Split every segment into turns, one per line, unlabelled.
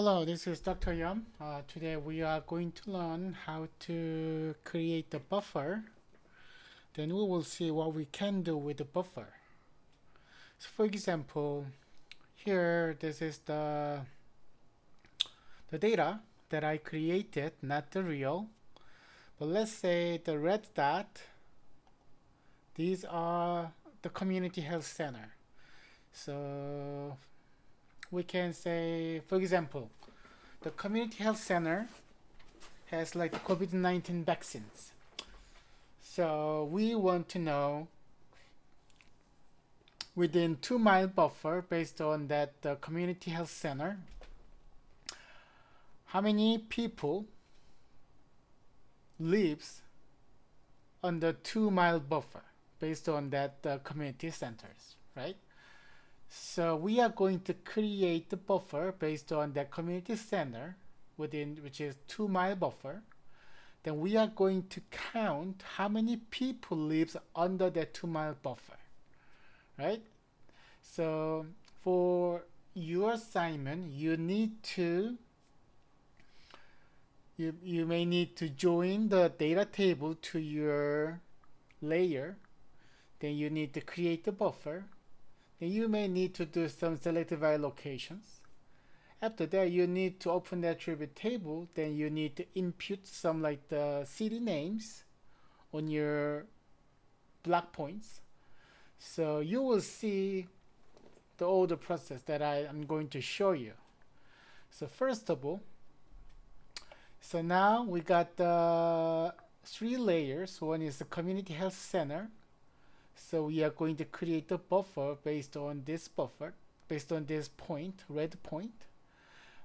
Hello, this is Dr. Yum. Today we are going to learn how to create the buffer. Then we will see what we can do with the buffer. So for example, here this is the data that I created, not the real. But let's say the red dot, these are the community health center. So we can say, for example, the community health center has like the COVID-19 vaccines. So we want to know within 2 mile buffer based on that community health center, how many people lives on the 2 mile buffer based on that community centers, right? So we are going to create the buffer based on that community center within which is 2 mile buffer. Then we are going to count how many people lives under that 2 mile buffer, right? So for your assignment, you may need to join the data table to your layer. Then you need to create the buffer. Then you may need to do some selective allocations. After that, you need to open the attribute table. Then you need to input some like the city names on your block points. So you will see all the process that I am going to show you. So first of all, so now we got the 3 layers. One is the community health center. So we are going to create a buffer based on this point, red point.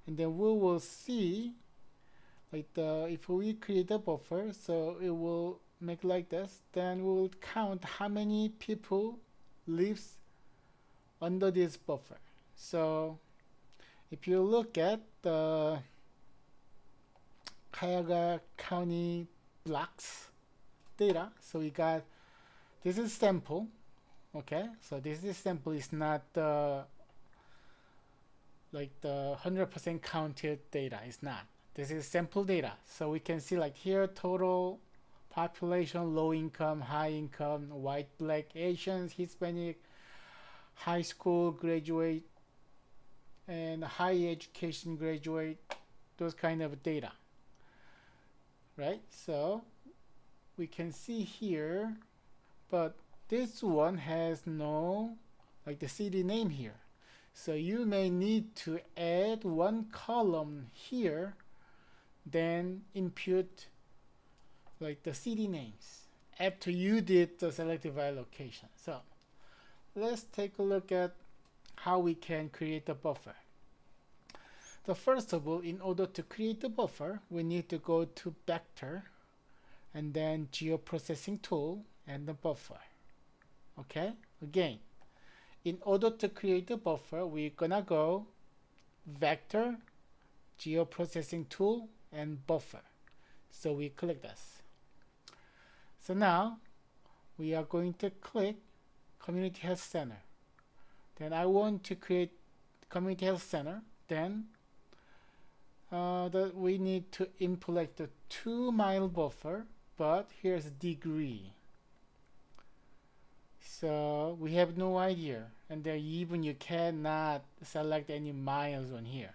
And then we will see like if we create a buffer, so it will make like this. Then we will count how many people lives under this buffer. So if you look at the Cuyahoga County blocks data, so we got this is sample. Okay, so this is sample, is not like the 100% counted data. It's not. This is sample data. So we can see like here total population, low income, high income, white, black, Asians, Hispanic, high school graduate, and high education graduate, those kind of data, right? So we can see here, but this one has no like the city name here. So you may need to add one column here, then input like the city names after you did the selective allocation. So let's take a look at how we can create a buffer. So first of all, in order to create a buffer, we need to go to vector and then geoprocessing tool and the buffer. Okay, again, in order to create a buffer, we're gonna go vector, geoprocessing tool, and buffer. So we click this. So now we are going to click community health center. Then I want to create community health center. Then we need to input like the 2 mile buffer, but here's degree. So we have no idea, and then even you cannot select any miles on here.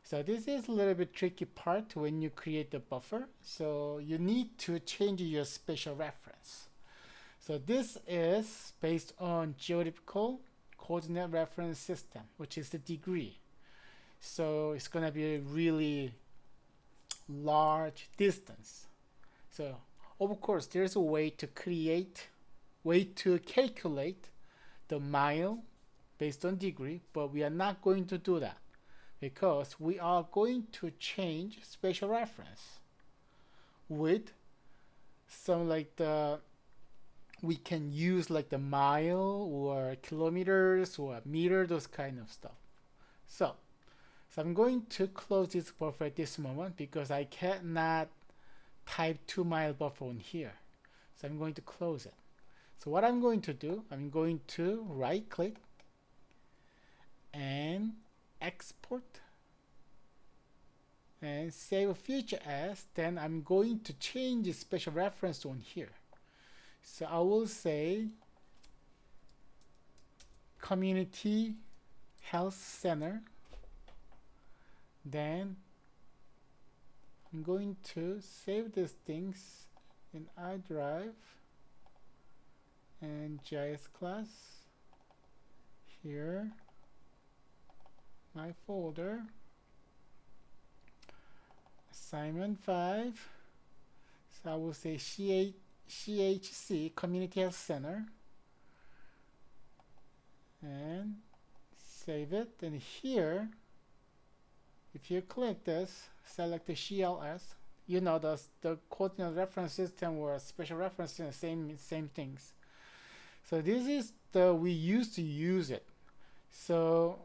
So this is a little bit tricky part when you create the buffer. So you need to change your spatial reference. So this is based on geographical coordinate reference system, which is the degree. So it's gonna be a really large distance. So of course there's a way to calculate the mile based on degree, but we are not going to do that because we are going to change spatial reference with some like we can use like the mile or kilometers or meter, those kind of stuff. So I'm going to close this buffer at this moment because I cannot type 2 mile buffer on here. So I'm going to close it. So what I'm going to do, I'm going to right click and export and save future as, then I'm going to change the special reference on here. So I will say community health center. Then I'm going to save these things in iDrive and GIS class. Here, my folder, assignment 5. So I will say CHC, Community Health Center, and save it. And here, if you click this, select the CLS, you know the coordinate reference system or special reference system, same things. So this is the we used to use it. So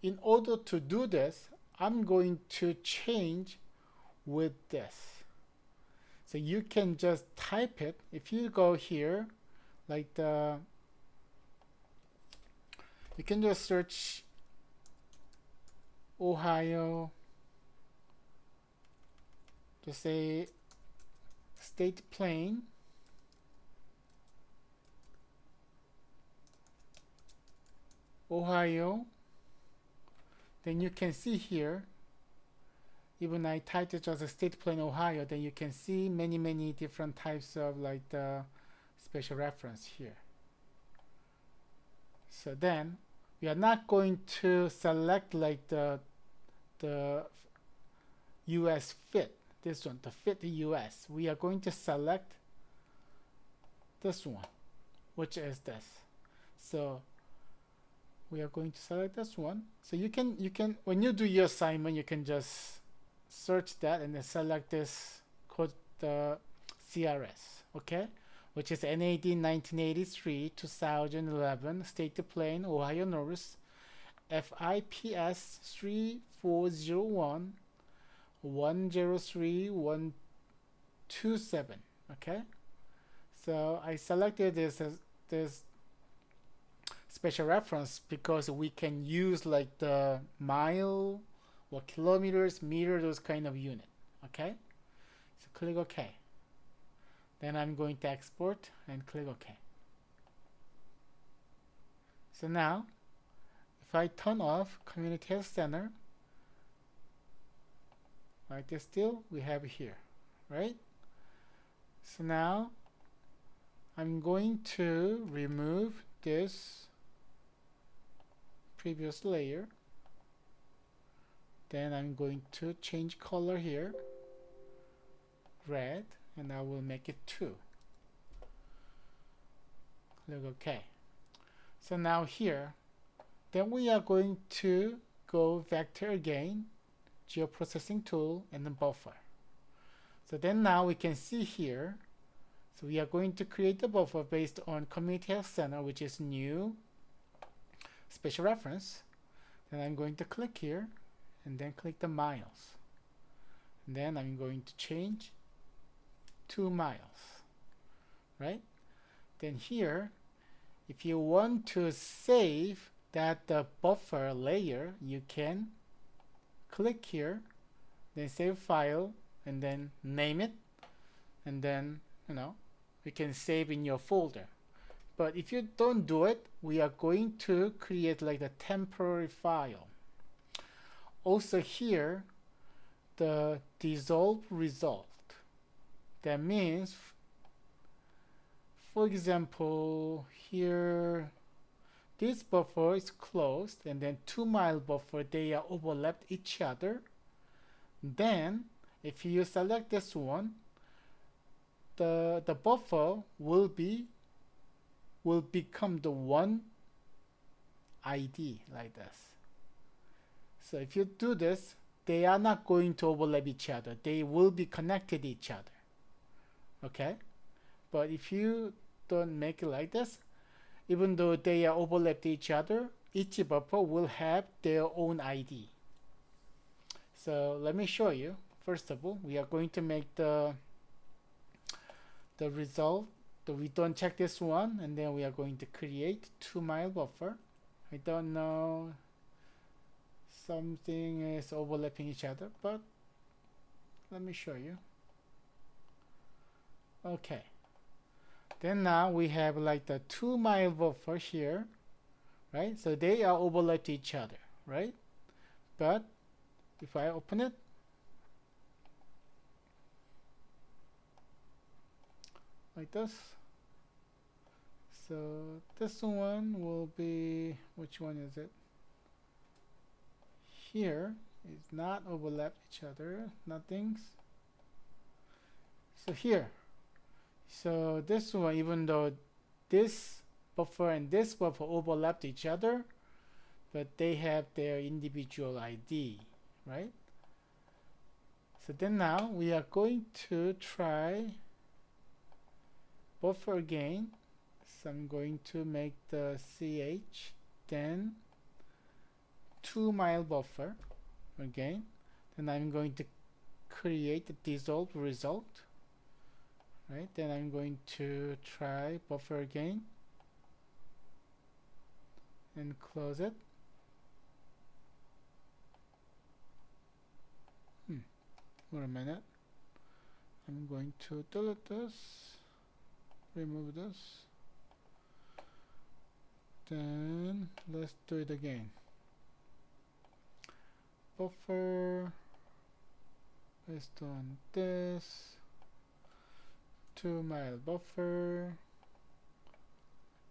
in order to do this, I'm going to change with this. So you can just type it. If you go here, like you can just search Ohio, just say state plane, Ohio. Then you can see here, even I typed it as a state plane Ohio, then you can see many different types of like the special reference here. So then we are not going to select like the US fit, this one, the fit US. We are going to select this one, which is this. So we are going to select this one. So you can when you do your assignment, you can just search that and then select this code, the CRS, okay, which is NAD 1983 2011 state plane Ohio North FIPS 3401 103127. Okay, so I selected this as this special reference because we can use like the mile or kilometers, meter, those kind of unit. Okay, so click OK. Then I'm going to export and click OK. So now if I turn off Community Health Center, like this, still we have here, right? So now I'm going to remove this previous layer. Then I'm going to change color here, red, and I will make it 2. Click OK. So now here, then we are going to go vector again, geoprocessing tool, and then buffer. So then now we can see here, so we are going to create the buffer based on Community Health Center, which is new special reference. Then I'm going to click here and then click the miles. And then I'm going to change 2 miles, right? Then here, if you want to save that buffer layer, you can click here, then save file, and then name it, and then you can save in your folder. But if you don't do it, we are going to create like a temporary file. Also here, the dissolve result. That means, for example, here this buffer is closed, and then 2 mile buffer, they are overlapped each other. Then if you select this one, the buffer will become the one ID like this. So if you do this, they are not going to overlap each other. They will be connected each other. Okay? But if you don't make it like this, even though they are overlapped each other, each buffer will have their own ID. So let me show you. First of all, we are going to make the result. We don't check this one, and then we are going to create 2 mile buffer. I don't know. something is overlapping each other, but let me show you. Okay, then now we have like the 2-mile buffer here, right? So they are overlapped each other, right? But if I open it, like this, so this one will be, which one is it? Here is not overlap each other, nothing's. So here, so this one, even though this buffer and this buffer overlapped each other, but they have their individual ID, right? So then now we are going to try buffer again. So I'm going to make the CH, then 2-mile buffer again. Then I'm going to create the dissolved result, right? Then I'm going to try buffer again and close it. Wait a minute. I'm going to delete this, remove this, then let's do it again. Buffer based on this 2-mile buffer,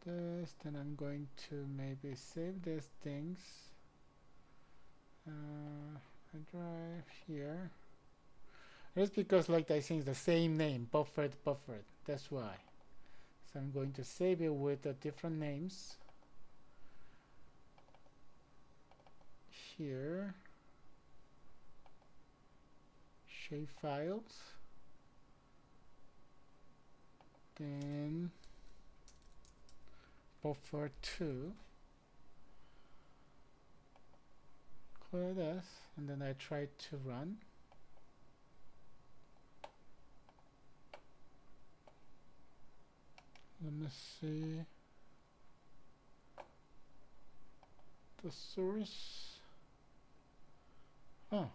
this, then I'm going to maybe save these things. I drive here. It's because like I think it's the same name, buffered. That's why. So I'm going to save it with the different names. Here, shape files. Then buffer 2. Clear this, and then I try to run. Let me see the source. Oh,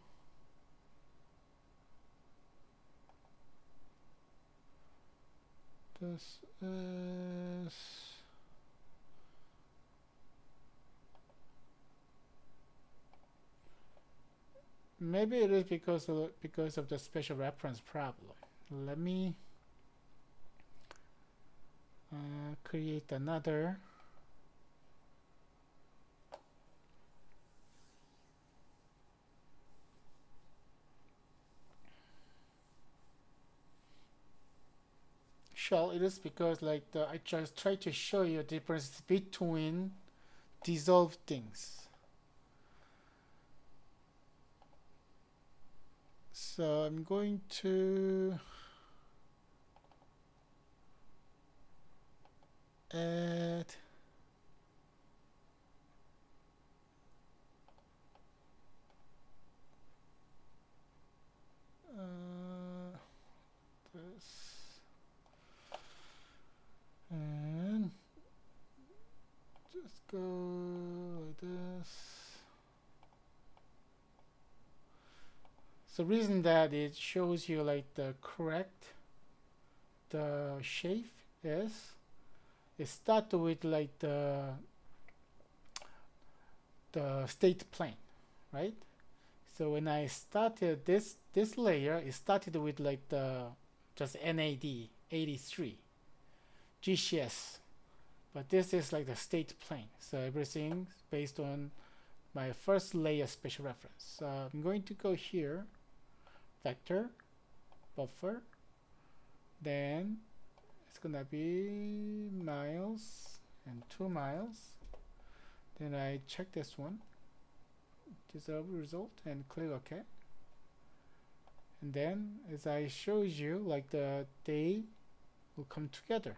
this is maybe it is because of the special reference problem. Let me create another. Shell, it is because like I just try to show you the difference between dissolved things. So I'm going to add this and just go like this. So reason that it shows you like the correct the shape is it start with like the state plane, right? So when I started this layer, it started with like the just NAD 83 GCS, but this is like the state plane. So everything based on my first layer special reference. So I'm going to go here, vector, buffer, then it's gonna be miles and 2 miles. Then I check this one, dissolve result, and click OK. And then as I showed you, like they will come together.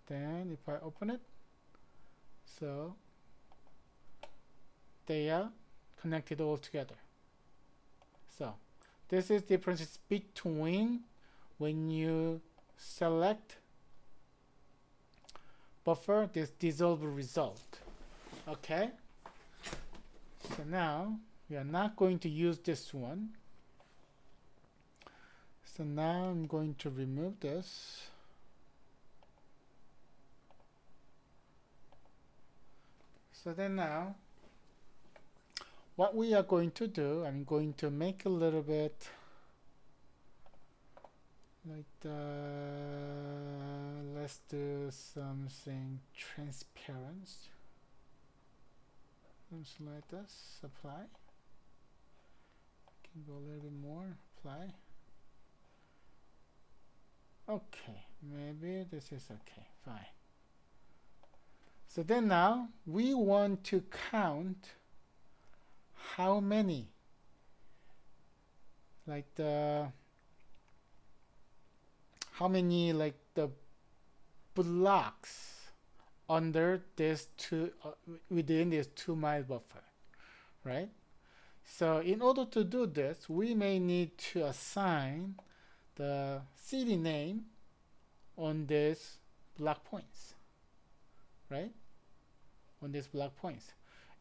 Then if I open it, so they are connected all together. So this is the difference between when you select buffer this dissolve result. Okay, So now we are not going to use this one. So now I'm going to remove this. So then now what we are going to do, I'm going to make a little bit like let's do something transparent. Something like this. Apply. Can go a little bit more. Apply. Okay, maybe this is okay. Fine. So then now we want to count how many, like the blocks under this within this 2-mile buffer, right? So in order to do this, we may need to assign the city name on these block points, right? On these block points.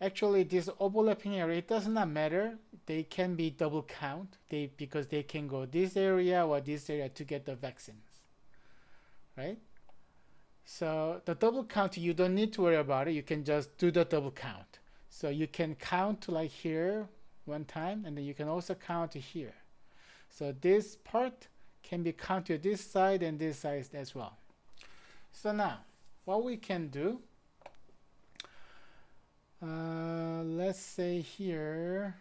Actually, this overlapping area, it does not matter. They can be double count because they can go this area or this area to get the vaccines, right? So the double count, you don't need to worry about it. You can just do the double count. So you can count like here one time, and then you can also count here. So this part can be counted this side and this side as well. So now, what we can do, let's say here,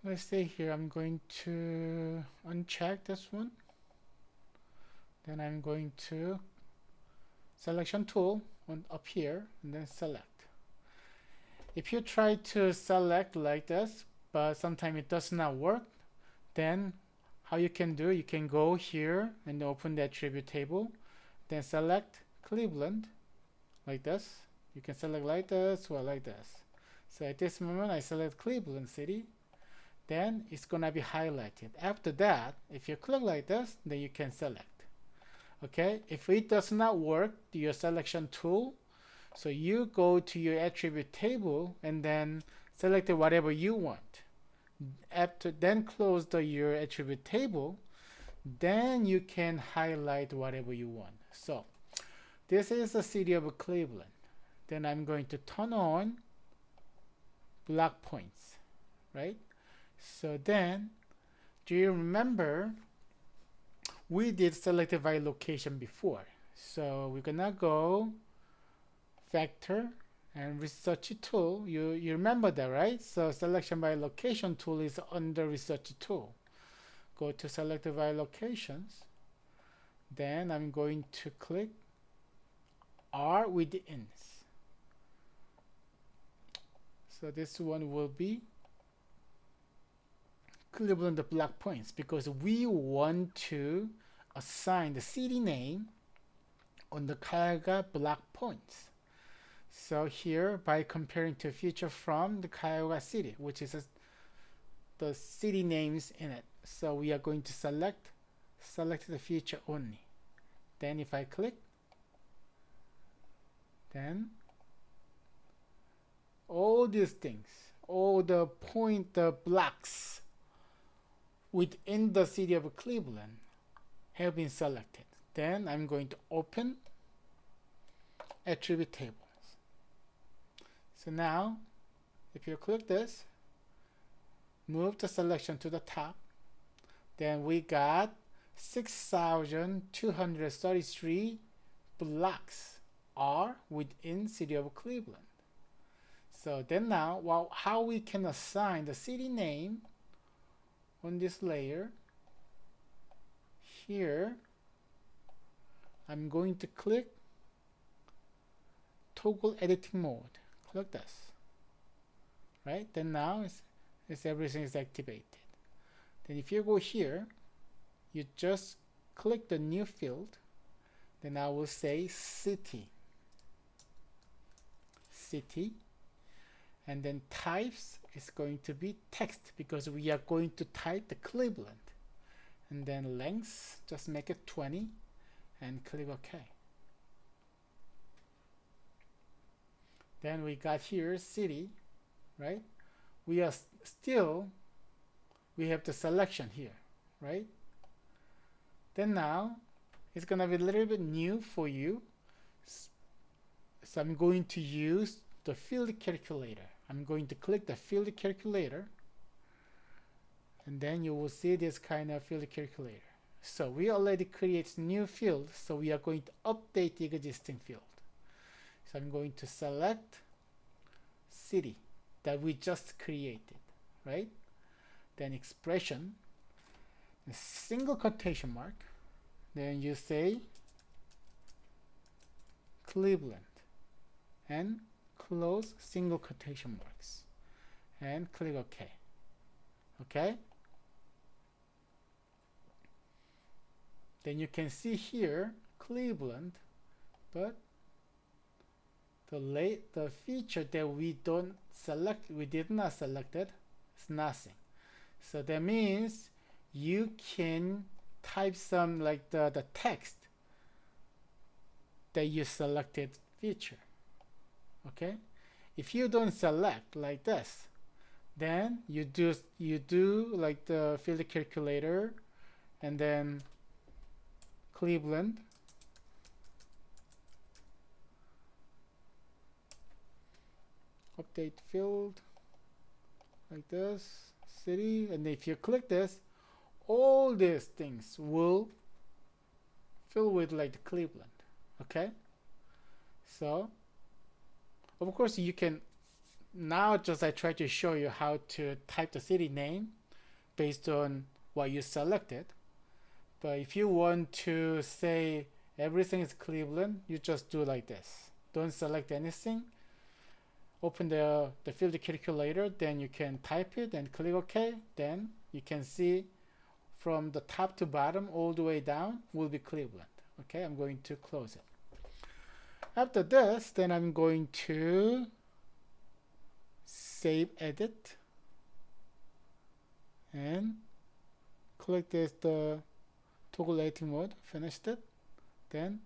I'm going to uncheck this one. Then I'm going to selection tool up here and then select. If you try to select like this, but sometimes it does not work, then how you can do, you can go here and open the attribute table, then select Cleveland like this. You can select like this or like this. So at this moment I select Cleveland City, then it's gonna be highlighted. After that, if you click like this, then you can select. Okay, if it does not work, your selection tool, so you go to your attribute table and then select whatever you want. After then close your attribute table, then you can highlight whatever you want. So this is the city of Cleveland. Then I'm going to turn on block points, right? So then, do you remember we did selected by location before? So we're gonna go vector and research tool. You remember that, right? So selection by location tool is under research tool. Go to selected by locations. Then I'm going to click R within. So this one will be Cleveland block points because we want to assign the city name on the Cuyahoga block points. So here, by comparing to feature from the Cuyahoga city, which is the city names in it. So we are going to select the feature only. Then if I click, then all these things, all the blocks within the city of Cleveland have been selected. Then I'm going to open attribute tables. So now, if you click this, move the selection to the top, then we got 6,233 blocks are within city of Cleveland. So then now, well, how we can assign the city name on this layer, here, I'm going to click toggle editing mode. Click this, right? Then now everything is activated. Then if you go here, you just click the new field. Then I will say city, and then types is going to be text because we are going to type the Cleveland. And then length, just make it 20, and click OK. Then we got here city, right? We are still, we have the selection here, right? Then now it's gonna be a little bit new for you. So I'm going to use the field calculator. I'm going to click the field calculator, and then you will see this kind of field calculator. So we already created new field, so we are going to update the existing field. So I'm going to select city that we just created, right? Then expression, a single quotation mark, then you say Cleveland and close single quotation marks and click OK. Okay? Then you can see here Cleveland, but the feature that we did not select it is nothing. So that means you can type some like the text that you selected feature. Okay? If you don't select like this, then you do like the field calculator and then Cleveland update field like this, city, and if you click this, all these things will fill with like Cleveland. Okay, so of course you can now just I try to show you how to type the city name based on what you selected. But if you want to say everything is Cleveland, you just do like this. Don't select anything. Open the field calculator, then you can type it and click OK. Then you can see from the top to bottom all the way down will be Cleveland. Okay, I'm going to close it. After this, then I'm going to save edit and click this the toggle editing mode, finished it, then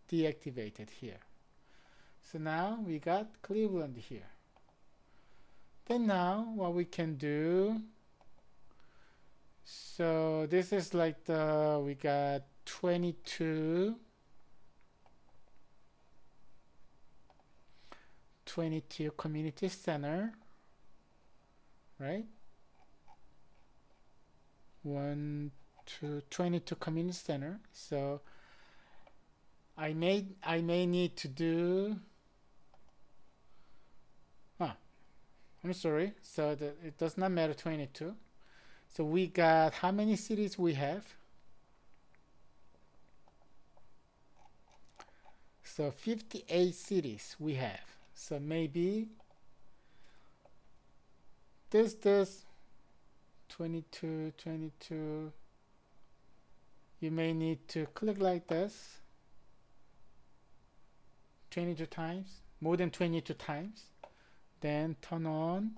deactivate it here. So now we got Cleveland here. Then now what we can do, so this is like we got 22 community center, right? 22 community center. So I may need to do I'm sorry, so it does not matter 22. So we got how many cities we have? So 58 cities we have. So maybe this 22, you may need to click like this 22 times, more than 22 times. Then turn on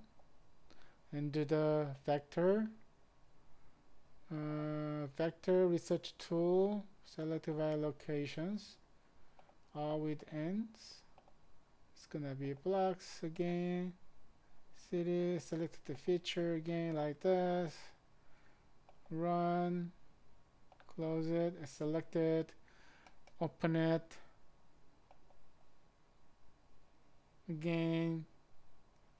and do the vector research tool, select via locations, all with ends. It's gonna be blocks again, city, select the feature again like this, run, close it, select it, open it again.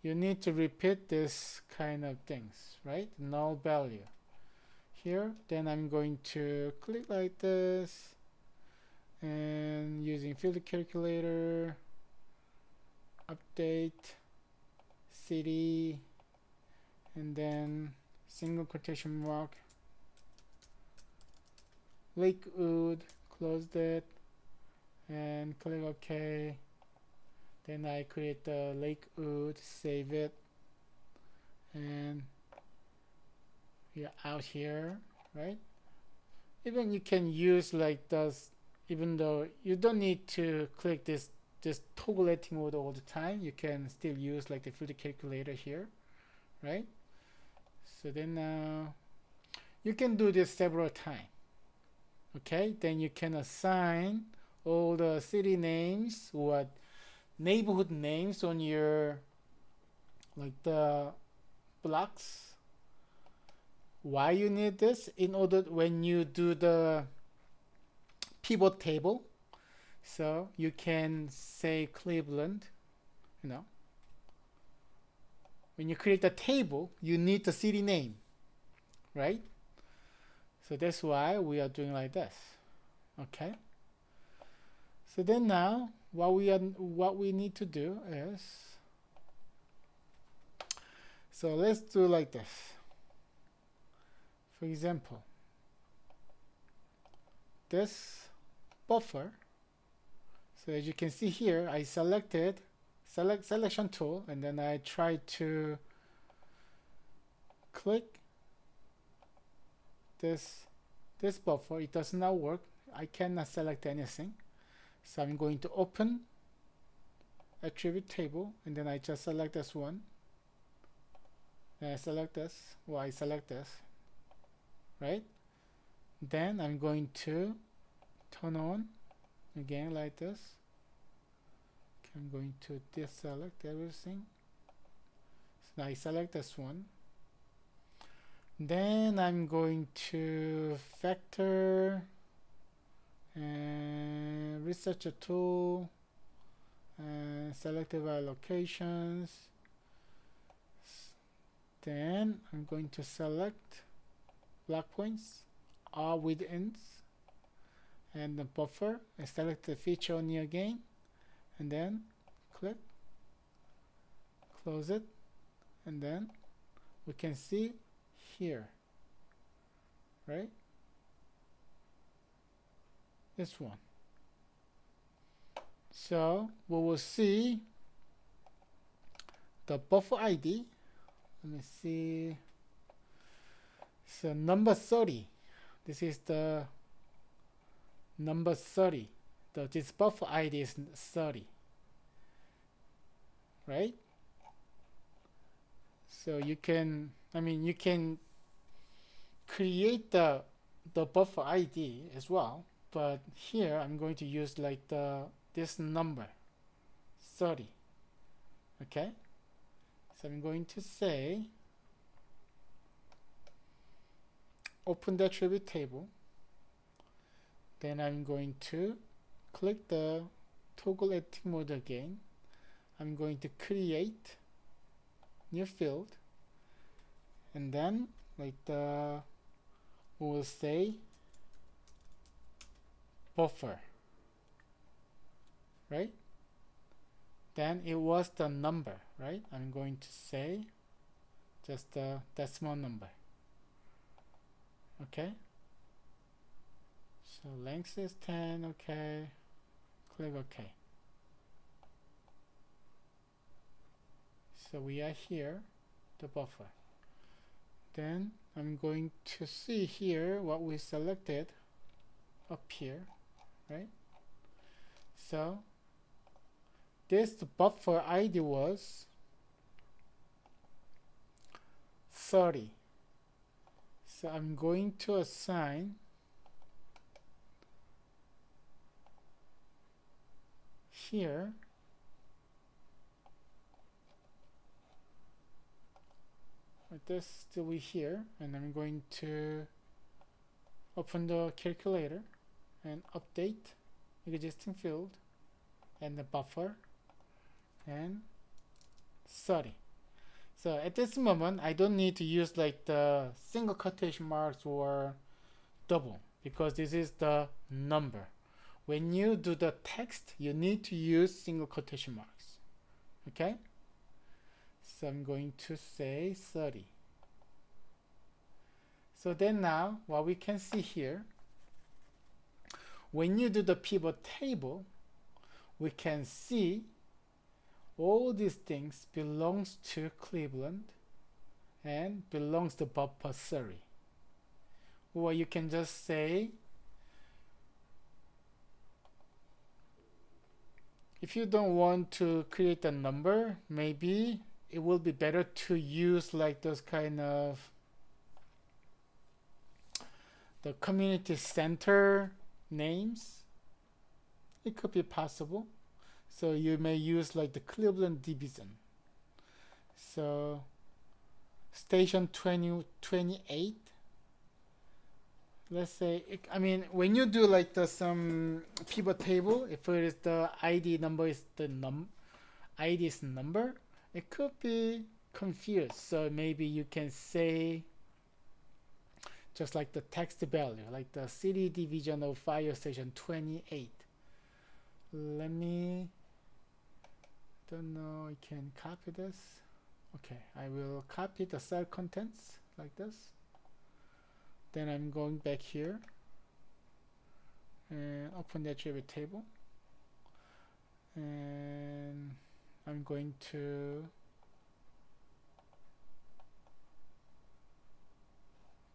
You need to repeat this kind of things, right? Null value here. Then I'm going to click like this and using field calculator, update city, and then single quotation mark Lakewood, closed it and click OK. Then I create the Lakewood, save it, and we are out here, right? Even you can use like this, even though you don't need to click this toggle editing mode all the time, you can still use like the field calculator here, right? So then now you can do this several times. Okay, then you can assign all the city names or neighborhood names on your like the blocks. Why you need this? In order when you do the pivot table, so you can say Cleveland, you know. When you create a table, you need the city name, right? So that's why we are doing like this. Okay. So then now what we need to do is, so let's do like this. For example, this buffer. So as you can see here, I selected selection tool, and then I try to click this buffer. It does not work. I cannot select anything. So I'm going to open attribute table, and then I just select this one. Then I select this, or I select this, right? Then I'm going to turn on again like this. Okay, I'm going to deselect everything. So now I select this one. Then I'm going to factor and research a tool and selective allocations. Then I'm going to select block points, all with ends, and the buffer, and select the feature only again, and then click, close it, and then we can see here, right? This one. So we will see the buffer ID. Let me see. So number 30. This is the number 30. This buffer ID is 30. Right? So you can, you can create the buffer ID as well. But here I'm going to use like this number 30. Okay, so I'm going to say open the attribute table. Then I'm going to click the toggle editing mode again. I'm going to create new field, and then like we will say buffer, right? Then it was the number, right? I'm going to say just the decimal number. Okay, so length is 10. Okay, click OK. So we are here, the buffer. Then I'm going to see here what we selected up here, right? So this buffer ID was 30. So I'm going to assign here like this, still here, and I'm going to open the calculator and update existing field and the buffer and 30. So at this moment I don't need to use like the single quotation marks or double, because this is the number. When you do the text, you need to use single quotation marks. Okay, so I'm going to say 30. So then now what we can see here, when you do the pivot table, we can see all these things belongs to Cleveland and belongs to buffer 30. Or you can just say, if you don't want to create a number, maybe it will be better to use like those kind of the community center names. It could be possible. So you may use like the Cleveland division. So station 2028. Let's say, I mean, when you do like the some pivot table, if it is the ID number is the ID is number, it could be confused. So maybe you can say just like the text value, like the city division of fire station 28. Let me, don't know, I can copy this. Okay, I will copy the cell contents like this. Then I'm going back here and open the attribute table. And I'm going to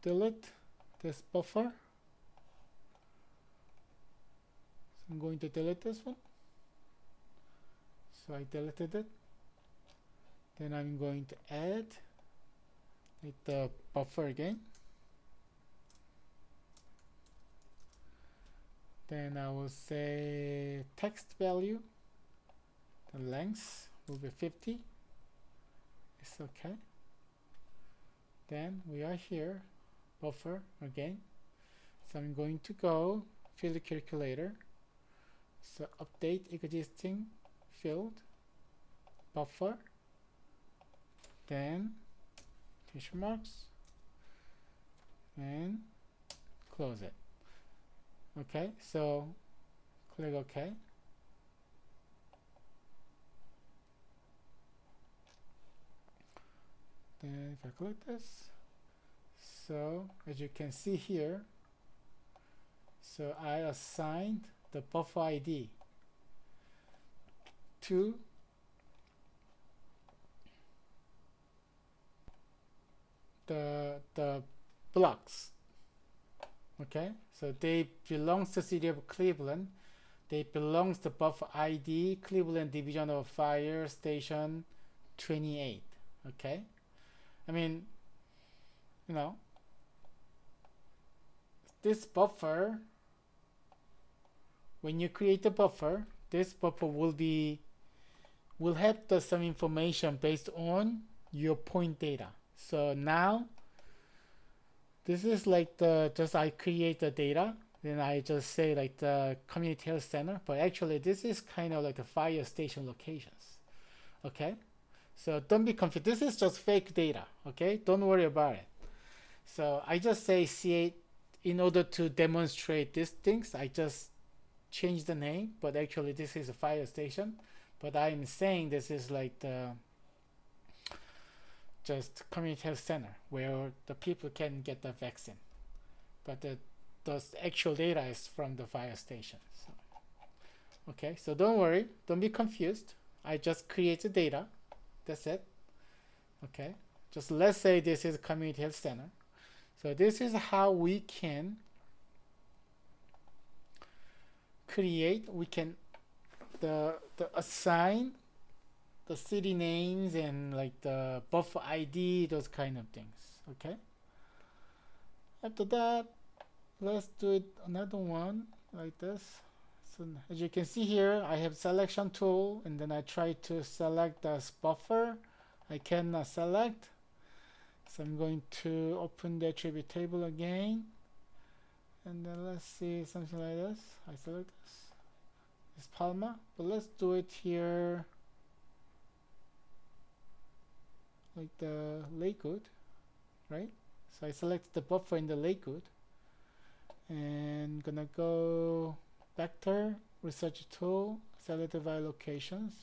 delete this buffer. So I'm going to delete this one. So I deleted it. Then I'm going to add like the buffer again. Then I will say text value. The length will be 50. It's okay. Then we are here, buffer again. So I'm going to go field calculator. So update existing field, buffer, then question marks, and close it. Okay, so click OK. Then if I click this, so as you can see here, so I assigned the buffer ID to the blocks. Okay, so they belong to city of Cleveland. They belong to buffer ID Cleveland Division of Fire Station 28. Okay, I mean, you know, this buffer, when you create a buffer, this buffer will have some information based on your point data. So now this is like just I create the data, then I just say like the community health center, but actually this is kind of like the fire station locations. Okay, so don't be confused. This is just fake data. Okay, don't worry about it. So I just say C8 in order to demonstrate these things. I just change the name, but actually this is a fire station. But I'm saying this is like the just community health center where the people can get the vaccine, but the actual data is from the fire station. So, okay, so don't worry, don't be confused. I just create the data, that's it. Okay, just let's say this is community health center. So this is how we can create, we can assign the city names and like the buffer ID, those kind of things. Okay, after that, let's do it another one like this. So as you can see here, I have selection tool, and then I try to select this buffer. I cannot select, so I'm going to open the attribute table again, and then let's see something like this. I select this Palma, but let's do it here like the Lakewood, right? So I select the buffer in the Lakewood, and gonna go vector research tool, select by locations,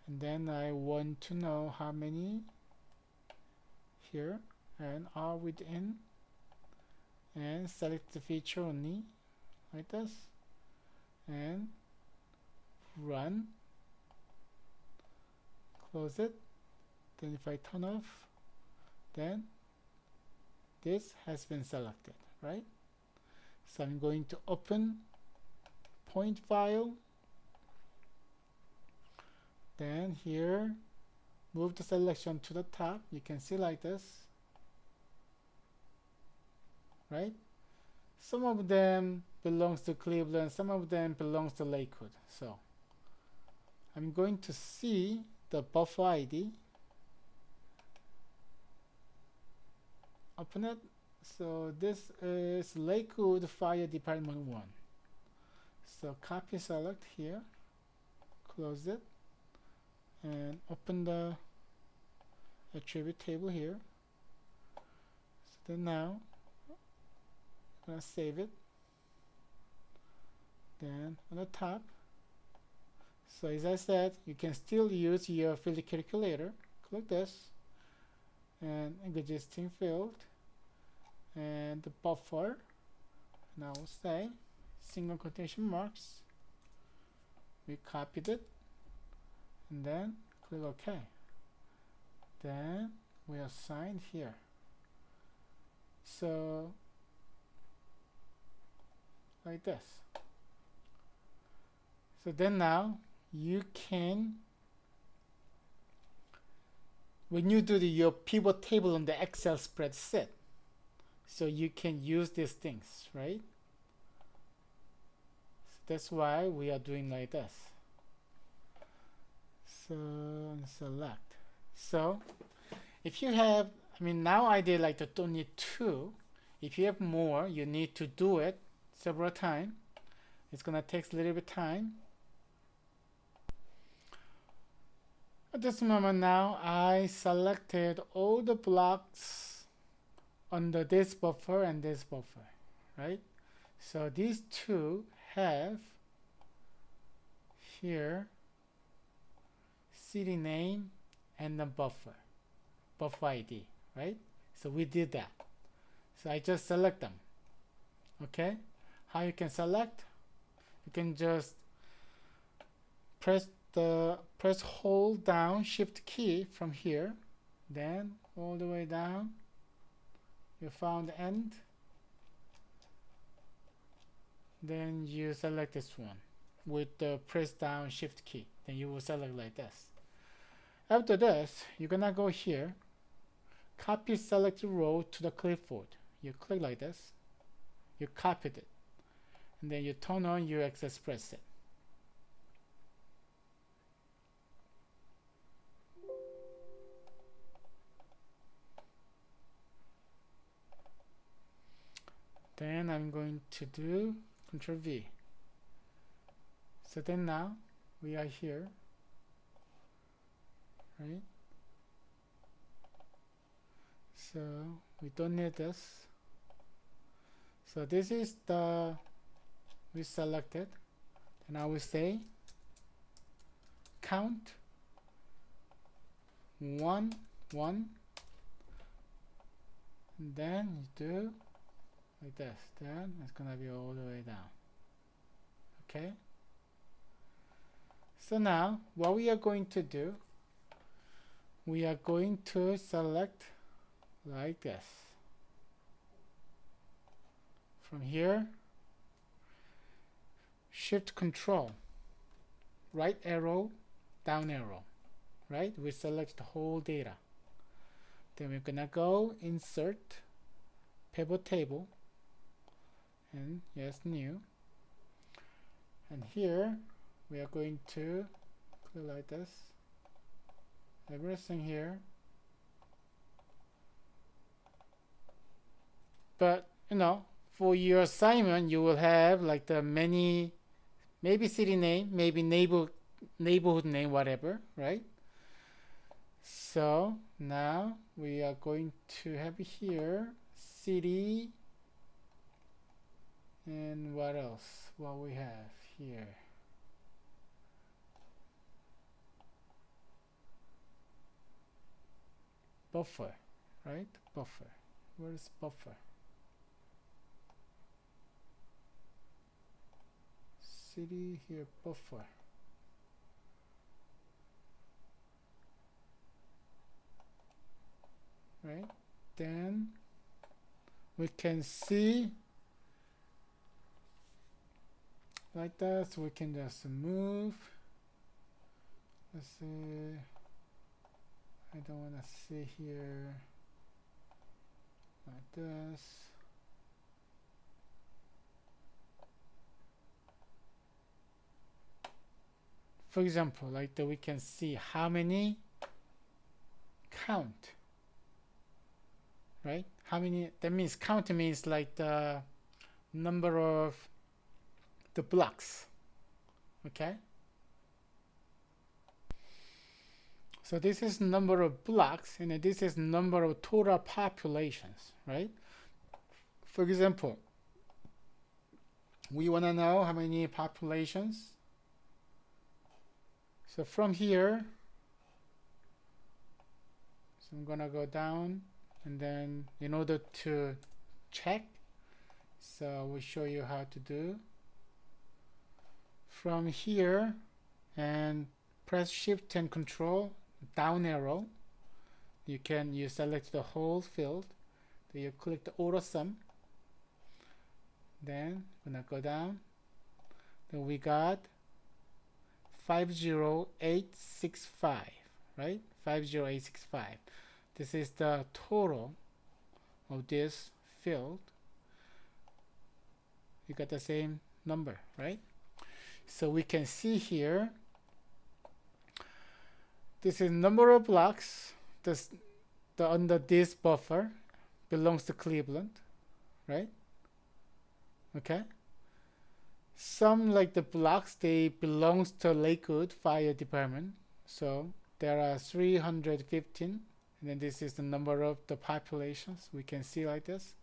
and then I want to know how many here and are within, and select the feature only like this, and run, close it. Then if I turn off, then this has been selected, right? So I'm going to open point file, then here move the selection to the top. You can see like this. right? Some of them belongs to Cleveland, some of them belongs to Lakewood. So I'm going to see the buffer ID, open it. So this is Lakewood Fire Department 1. So copy select here, close it, and open the attribute table here. So then now I'm gonna save it. Then on the top, so as I said, you can still use your field calculator. Click this and existing field and the buffer. Now we'll say single quotation marks. We copied it and then click OK. Then we assign here. So like this. So then now you can, when you do your pivot table on the Excel spreadsheet, so you can use these things, right? So that's why we are doing like this. So select. So if you have, I mean, now I did like don't need 2. If you have more, you need to do it several times. It's gonna take a little bit of time. At this moment now, I selected all the blocks under this buffer and this buffer, right? So these two have here city name and the buffer ID, right? So we did that. So I just select them. Okay, how you can select? You can just press hold down shift key from here, then all the way down. You found the end. Then you select this one with the press down shift key. Then you will select like this. After this, you're gonna go here, copy selected row to the clipboard. You click like this. You copied it, and then you turn on your Excel spreadsheet. Then I'm going to do Ctrl V. So then now we are here, right? So we don't need this. So this is the we selected, and I will say count 1 1, and then you do like this. Then it's gonna be all the way down. Okay. So now what we are going to do, we are going to select like this. From here, shift control, right arrow, down arrow, right? We select the whole data. Then we're gonna go insert pivot table, and yes, new. And here we are going to click like this. Everything here. But you know, for your assignment, you will have like the many, maybe city name, maybe neighborhood name, whatever, right? So now we are going to have here city, and what else? What we have here? Buffer, right? Buffer. Where is buffer? City here, buffer. Right? Then we can see like that. So we can just move. Let's see. I don't want to see here like this. for example, like we can see how many count, right? How many, that means count means like the number of the blocks, okay? So this is number of blocks, and this is number of total populations, right? For example, we want to know how many populations. So from here, so I'm gonna go down, and then in order to check, so we'll show you how to do. From here, and press Shift and Control down arrow. You select the whole field. Then you click the auto sum. Then gonna go down. Then we got 50865, right? 50865. This is the total of this field. You got the same number, right? So we can see here, this is number of blocks. Under this buffer belongs to Cleveland, right? Okay. Some like the blocks, they belongs to Lakewood Fire Department. So there are 315, and then this is the number of the populations. We can see like this.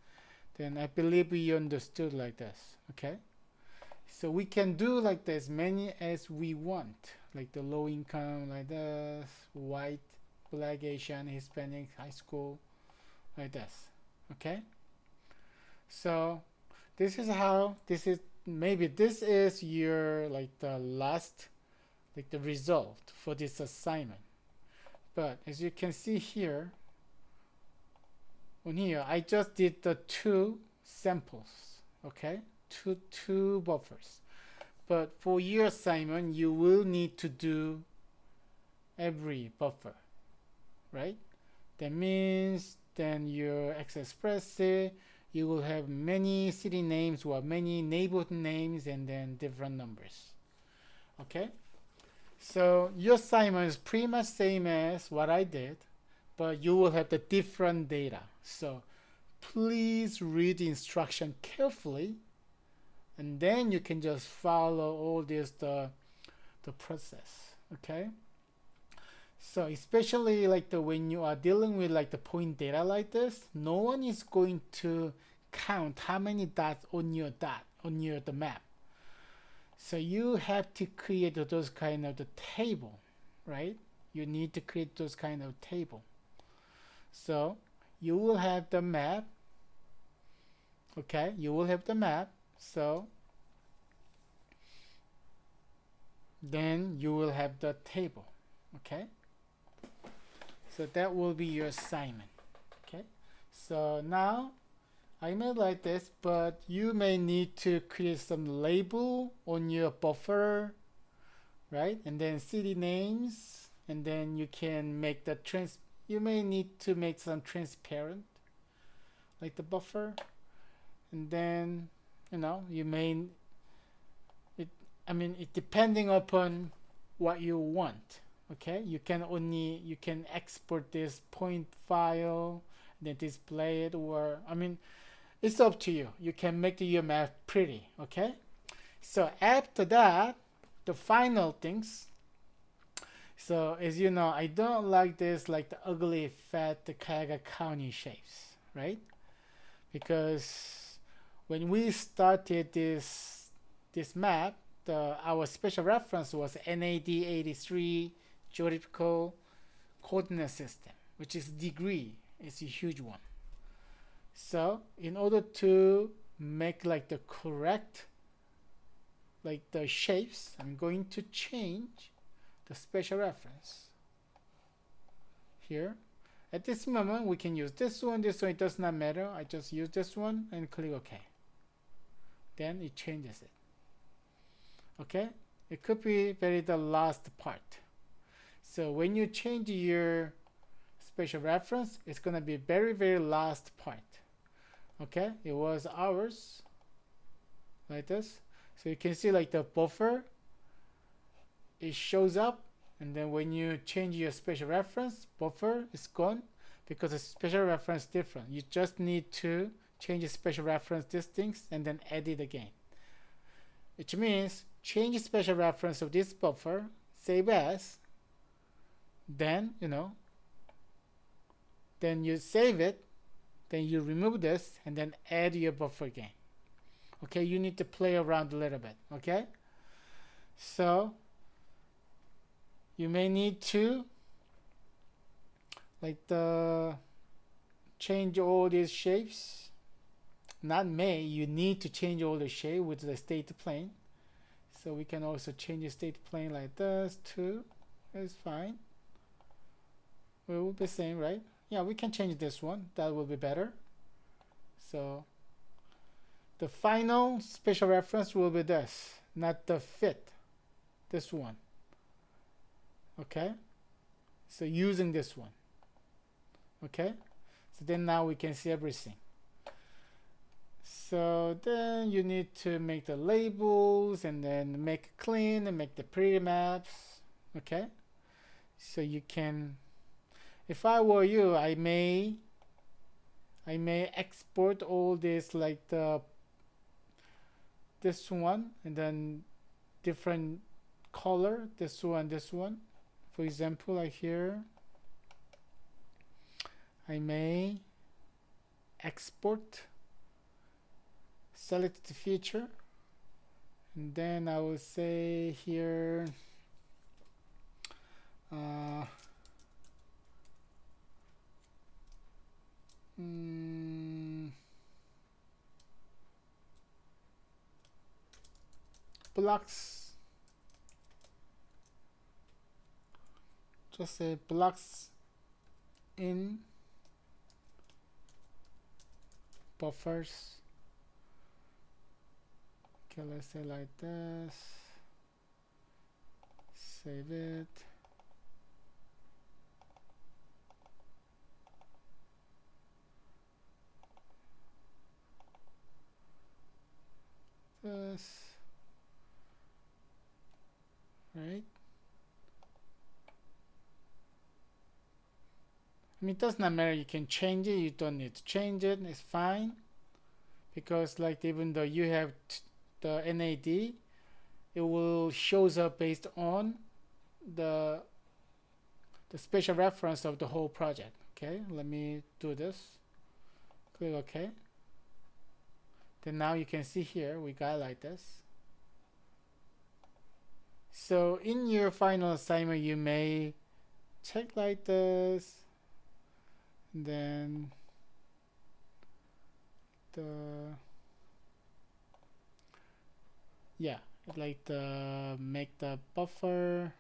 Then I believe we understood like this. Okay. So we can do like as many as we want, like the low income, like this, white, black, Asian, Hispanic, high school, like this. Okay. So this is how, maybe this is your like the last, like the result for this assignment. But as you can see here, on here, I just did the 2 samples. Okay. Two buffers, but for your assignment you will need to do every buffer, right? That means then your access spreadsheet, you will have many city names or many neighborhood names and then different numbers. Okay, so your assignment is pretty much same as what I did, but you will have the different data. So please read the instruction carefully, and then you can just follow all this the process. Okay, so especially like when you are dealing with like the point data like this, no one is going to count how many dots on your the map. So you have to create those kind of the table, right? You need to create those kind of table. So you will have the map. Okay, you will have the map. So then you will have the table. Okay, so that will be your assignment. Okay, so now I made like this, but you may need to create some label on your buffer, right? And then city names, and then you can make the you may need to make some transparent like the buffer, and then you may it depending upon what you want. Okay, you can export this point file, then display it, or it's up to you. You can make your map pretty. Okay, so after that, the final things. So as you know, I don't like this like the ugly fat Cuyahoga County shapes, right? Because when we started this map, our special reference was NAD 83 geographical coordinate system, which is degree. It's a huge one. So in order to make like the correct like the shapes, I'm going to change the special reference here. At this moment we can use this one, it does not matter. I just use this one and click OK. Then it changes it. Okay, it could be the last part. So when you change your special reference, it's gonna be very last part. Okay, it was hours like this. So you can see like the buffer, it shows up, and then when you change your special reference buffer, it's gone because the special reference is different. You just need to change the special reference things and then add it again, which means change the special reference of this buffer, save as, then then you save it, then you remove this and then add your buffer again. Okay, you need to play around a little bit. Okay, so you may need to change all these shapes. Not may, you need to change all the shape with the state plane. So we can also change the state plane like this too. It's fine. It will be the same, right? Yeah, we can change this one. That will be better. So the final special reference will be this, not the fit. This one. Okay? So using this one. Okay? So then now we can see everything. So then you need to make the labels and then make it clean and make the pretty maps. Okay? So you can, if I were you, I may export all this like this one and then different color, this one. For example, like here, I may export, select the feature, and then I will say here blocks, just say blocks in buffers. Okay, let's say like this, save it. This, right? I mean, it does not matter, you can change it, you don't need to change it, it's fine. Because like even though you have the NAD, it will shows up based on the special reference of the whole project. Okay, let me do this. Click OK. Then now you can see here we got like this. So in your final assignment, you may check like this, and then like make the buffer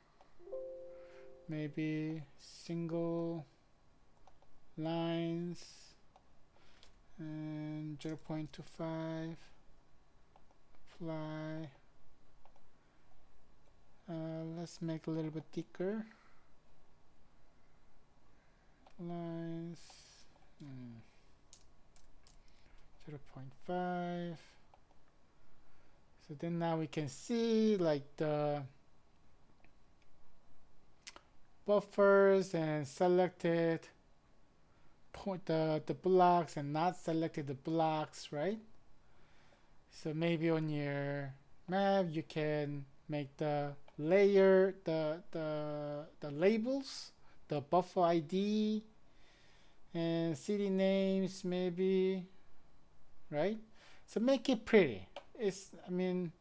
maybe single lines and 0.25 apply. Let's make a little bit thicker lines, 0.5. So then now we can see like the buffers and selected the blocks and not selected the blocks, right? So maybe on your map you can make the layer, the labels, the buffer ID and city names maybe, right? So make it pretty. I mean,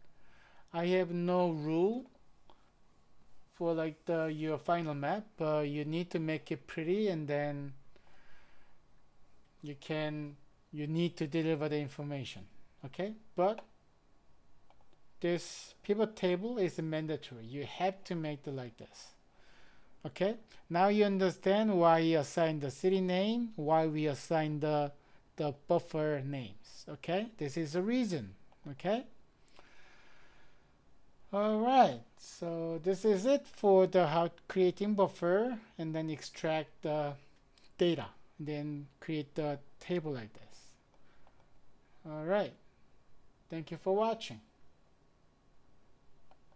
I have no rule for like your final map, but you need to make it pretty, and then you need to deliver the information. Okay, but this pivot table is mandatory. You have to make it like this. Okay, now you understand why we assign the city name, why we assign the buffer names. Okay, this is the reason. Okay, all right, so this is it for the how creating buffer and then extract the data, then create the table like this. All right, thank you for watching.